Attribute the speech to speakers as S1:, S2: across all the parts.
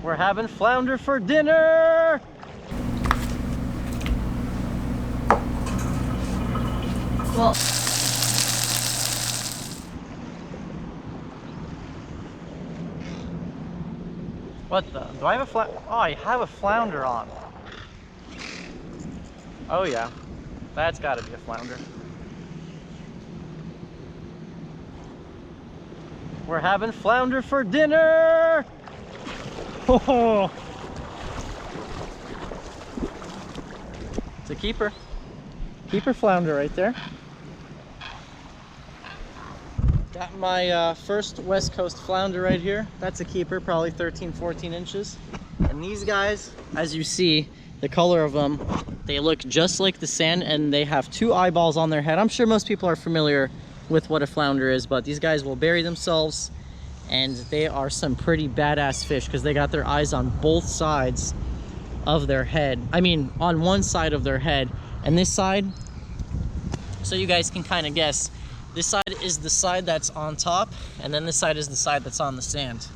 S1: We're having flounder for dinner!
S2: Well,
S1: what the? Do I have a Oh, I have a flounder on. Oh yeah, that's gotta be a flounder. We're having flounder for dinner! Oh, it's a keeper. Keeper flounder right there. Got my first West Coast flounder right here. That's a keeper, probably 13, 14 inches. And these guys, as you see, the color of them, they look just like the sand and they have two eyeballs on their head. I'm sure most people are familiar with what a flounder is, but these guys will bury themselves and they are some pretty badass fish because they got their eyes on both sides of their head. I mean, on one side of their head. And this side, so you guys can kind of guess, this side is the side that's on top, and then this side is the side that's on the sand.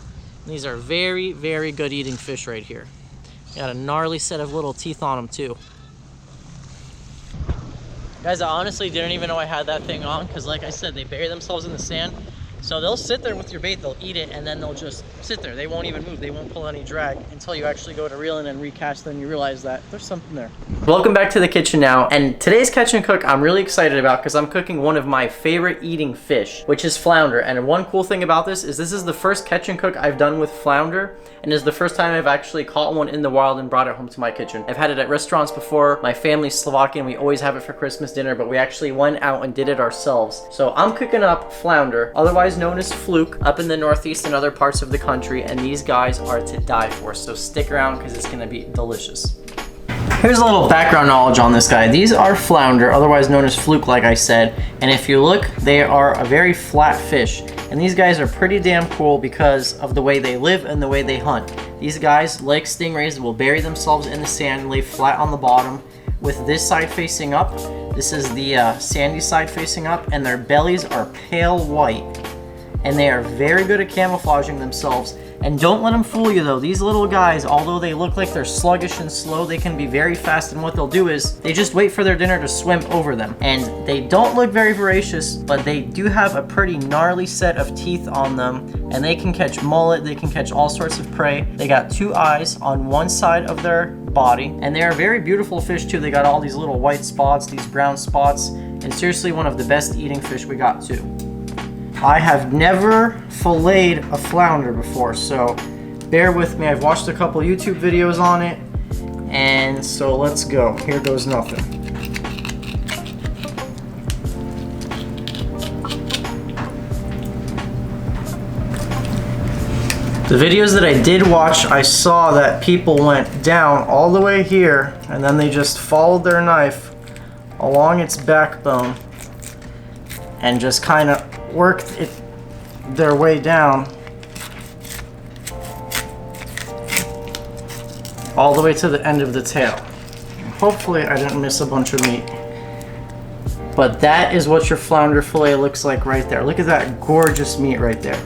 S1: And these are very, very good eating fish right here. Got a gnarly set of little teeth on them too. Guys, I honestly didn't even know I had that thing on, because like I said, they bury themselves in the sand. So they'll sit there with your bait, they'll eat it, and then they'll just sit there. They won't even move, they won't pull any drag until you actually go to reel in and recast, then you realize that there's something there. Welcome back to the kitchen now, and today's catch and cook I'm really excited about because I'm cooking one of my favorite eating fish, which is flounder. And one cool thing about this is the first catch and cook I've done with flounder, and is the first time I've actually caught one in the wild and brought it home to my kitchen. I've had it at restaurants before. My family's Slovakian, we always have it for Christmas dinner, but we actually went out and did it ourselves. So I'm cooking up flounder, otherwise known as Fluke, up in the Northeast and other parts of the country, and these guys are to die for, so stick around because it's gonna be delicious. Here's a little background knowledge on this guy. These are flounder, otherwise known as Fluke, like I said, and if you look, they are a very flat fish, and these guys are pretty damn cool because of the way they live and the way they hunt. These guys, like stingrays, will bury themselves in the sand and lay flat on the bottom with this side facing up. This is the sandy side facing up, and their bellies are pale white. And they are very good at camouflaging themselves. And don't let them fool you though. These little guys, although they look like they're sluggish and slow, they can be very fast, and what they'll do is they just wait for their dinner to swim over them. And they don't look very voracious, but they do have a pretty gnarly set of teeth on them, and they can catch mullet, they can catch all sorts of prey. They got two eyes on one side of their body, and they are very beautiful fish too. They got all these little white spots, these brown spots, and seriously one of the best eating fish we got too. I have never filleted a flounder before, so bear with me. I've watched a couple YouTube videos on it, and so let's go. Here goes nothing. The videos that I did watch, I saw that people went down all the way here, and then they just followed their knife along its backbone and just kind of worked their way down all the way to the end of the tail. Hopefully I didn't miss a bunch of meat. But that is what your flounder fillet looks like right there. Look at that gorgeous meat right there.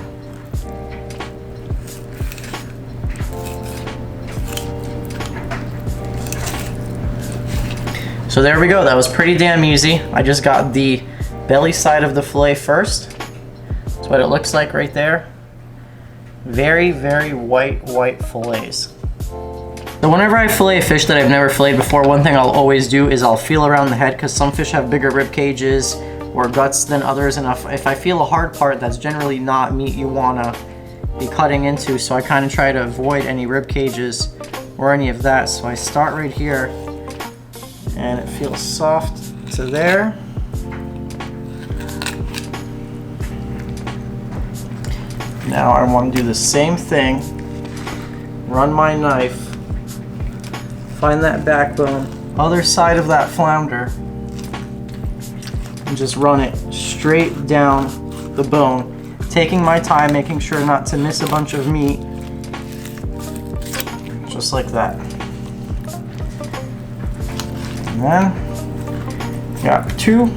S1: So there we go, that was pretty damn easy. I just got the belly side of the fillet first. That's what it looks like right there. Very, very white fillets. So whenever I fillet a fish that I've never filleted before, one thing I'll always do is I'll feel around the head, because some fish have bigger rib cages or guts than others, and if I feel a hard part, that's generally not meat you wanna be cutting into, so I kind of try to avoid any rib cages or any of that. So I start right here, and it feels soft to there. Now I want to do the same thing, run my knife, find that backbone, other side of that flounder, and just run it straight down the bone, taking my time, making sure not to miss a bunch of meat, just like that. And then, got two,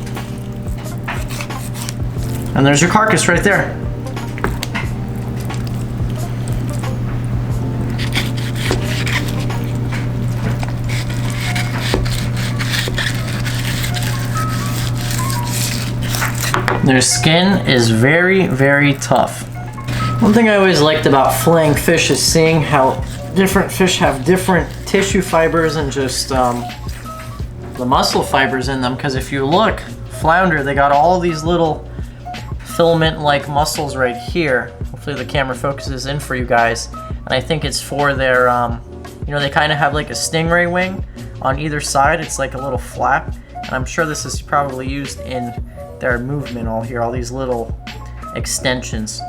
S1: and there's your carcass right there. Their skin is very, very tough. One thing I always liked about filleting fish is seeing how different fish have different tissue fibers and just the muscle fibers in them. Because if you look, flounder, they got all these little filament-like muscles right here. Hopefully the camera focuses in for you guys. And I think it's for their, you know, they kind of have like a stingray wing on either side. It's like a little flap. And I'm sure this is probably used in their movement all here, all these little extensions.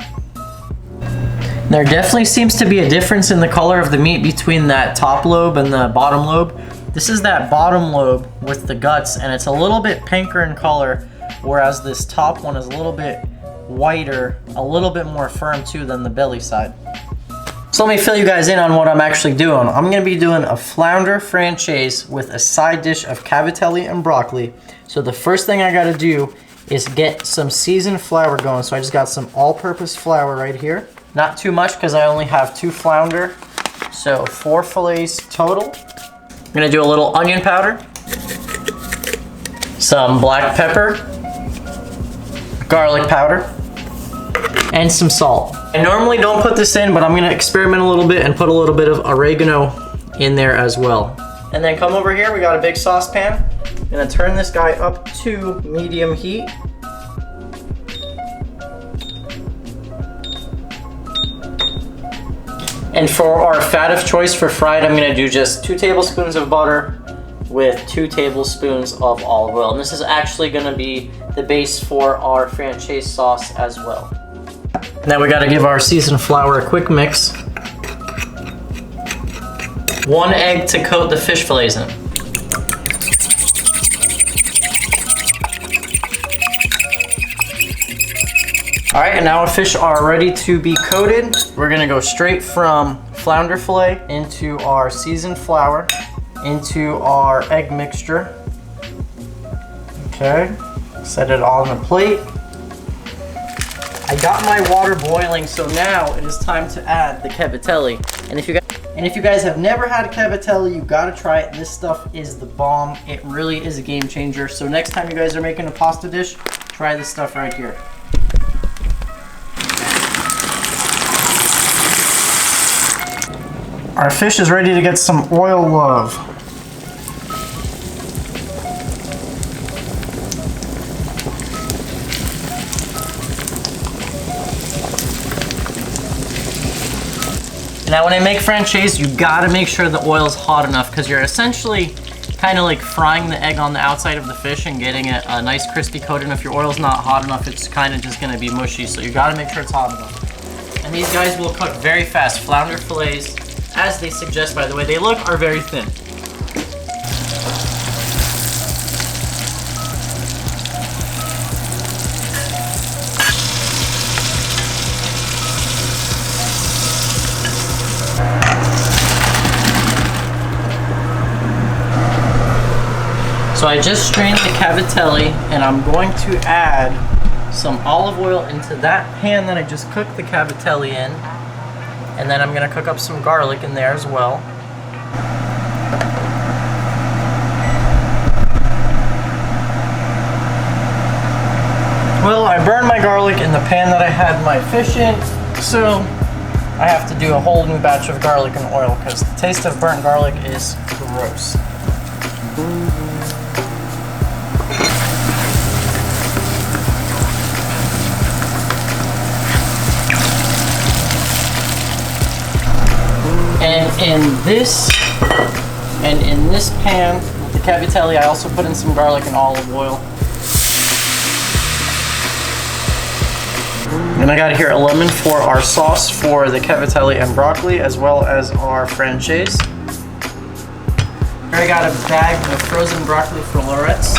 S1: There definitely seems to be a difference in the color of the meat between that top lobe and the bottom lobe. This is that bottom lobe with the guts, and it's a little bit pinker in color, whereas this top one is a little bit whiter, a little bit more firm too than the belly side. So let me fill you guys in on what I'm actually doing. I'm gonna be doing a flounder francese with a side dish of cavatelli and broccoli. So the first thing I gotta do is get some seasoned flour going. So I just got some all-purpose flour right here. Not too much because I only have 2 flounder. So 4 fillets total. I'm gonna do a little onion powder, some black pepper, garlic powder, and some salt. I normally don't put this in, but I'm gonna experiment a little bit and put a little bit of oregano in there as well. And then come over here, we got a big saucepan. I'm gonna turn this guy up to medium heat. And for our fat of choice for fried, I'm gonna do just 2 tablespoons of butter with 2 tablespoons of olive oil. And this is actually gonna be the base for our francese sauce as well. Now we gotta give our seasoned flour a quick mix. 1 egg to coat the fish fillets in. All right, and now our fish are ready to be coated. We're gonna go straight from flounder fillet into our seasoned flour, into our egg mixture. Okay, set it all on the plate. I got my water boiling, so now it is time to add the cavatelli. And if you guys have never had cavatelli, you gotta try it. This stuff is the bomb. It really is a game changer. So next time you guys are making a pasta dish, try this stuff right here. Our fish is ready to get some oil love. Now when I make francese, you gotta make sure the oil is hot enough because you're essentially kind of like frying the egg on the outside of the fish and getting it a nice crispy coat. And if your oil's not hot enough, it's kind of just gonna be mushy. So you gotta make sure it's hot enough. And these guys will cook very fast. Flounder fillets, as they suggest by the way they look, are very thin. So I just strained the cavatelli and I'm going to add some olive oil into that pan that I just cooked the cavatelli in. And then I'm gonna cook up some garlic in there as well. Well, I burned my garlic in the pan that I had my fish in, so I have to do a whole new batch of garlic and oil because the taste of burnt garlic is gross. And in this pan with the cavatelli, I also put in some garlic and olive oil. And I got here a lemon for our sauce for the cavatelli and broccoli, as well as our francese. Here I got a bag of frozen broccoli florets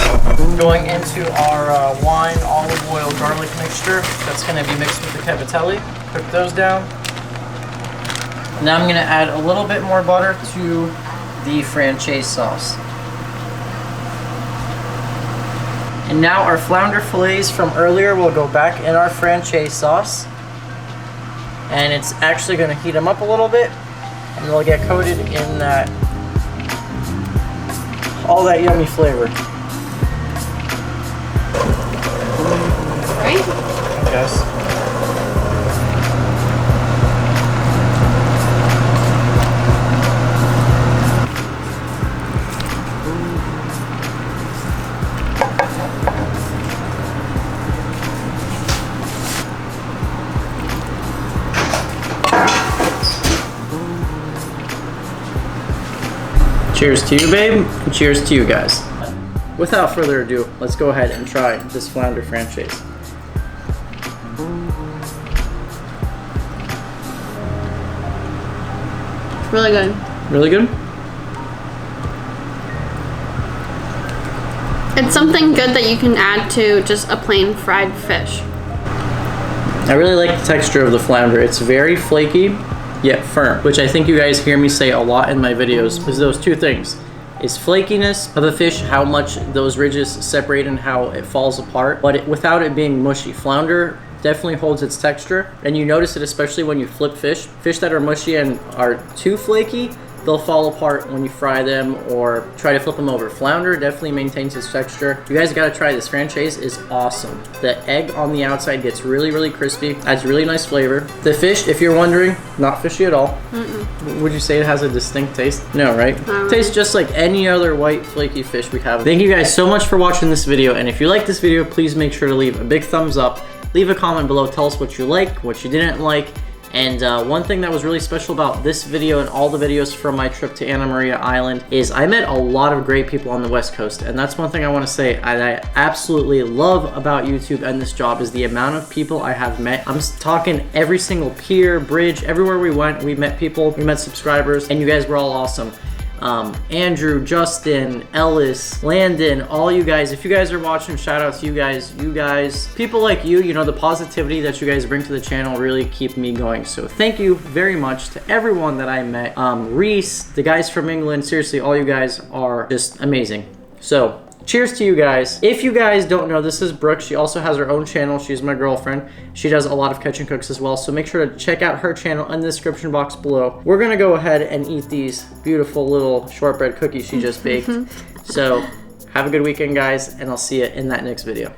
S1: going into our wine, olive oil, garlic mixture. That's going to be mixed with the cavatelli. Cook those down. Now I'm going to add a little bit more butter to the francese sauce. And now our flounder fillets from earlier will go back in our francese sauce. And it's actually going to heat them up a little bit. And they'll get coated in that, all that yummy flavor.
S2: Great.
S1: guys. Cheers to you, babe, and cheers to you guys. Without further ado, let's go ahead and try this flounder francese.
S2: Really good.
S1: Really good?
S2: It's something good that you can add to just a plain fried fish.
S1: I really like the texture of the flounder. It's very flaky, yet firm, which I think you guys hear me say a lot in my videos, is those two things. Is flakiness of the fish, how much those ridges separate and how it falls apart, but without it being mushy. Flounder definitely holds its texture, and you notice it especially when you flip fish. Fish that are mushy and are too flaky, they'll fall apart when you fry them or try to flip them over. Flounder definitely maintains its texture. You guys gotta try this. Francese is awesome. The egg on the outside gets really, really crispy. Adds really nice flavor. The fish, if you're wondering, not fishy at all. Would you say it has a distinct taste? No, right? Tastes just like any other white flaky fish we have. Thank you guys so much for watching this video, and if you like this video, please make sure to leave a big thumbs up. Leave a comment below, tell us what you like, what you didn't like. And one thing that was really special about this video and all the videos from my trip to Anna Maria Island is I met a lot of great people on the West Coast. And that's one thing I want to say I absolutely love about YouTube and this job is the amount of people I have met. I'm talking every single pier, bridge, everywhere we went, we met people, we met subscribers, and you guys were all awesome. Andrew, Justin, Ellis, Landon, all you guys, if you guys are watching, shout out to you guys, people like you know, the positivity that you guys bring to the channel really keep me going. So thank you very much to everyone that I met. Reese, the guys from England, seriously, all you guys are just amazing. So cheers to you guys. If you guys don't know, this is Brooke. She also has her own channel. She's my girlfriend. She does a lot of catch and cooks as well. So make sure to check out her channel in the description box below. We're gonna go ahead and eat these beautiful little shortbread cookies she just baked. So have a good weekend, guys, and I'll see you in that next video.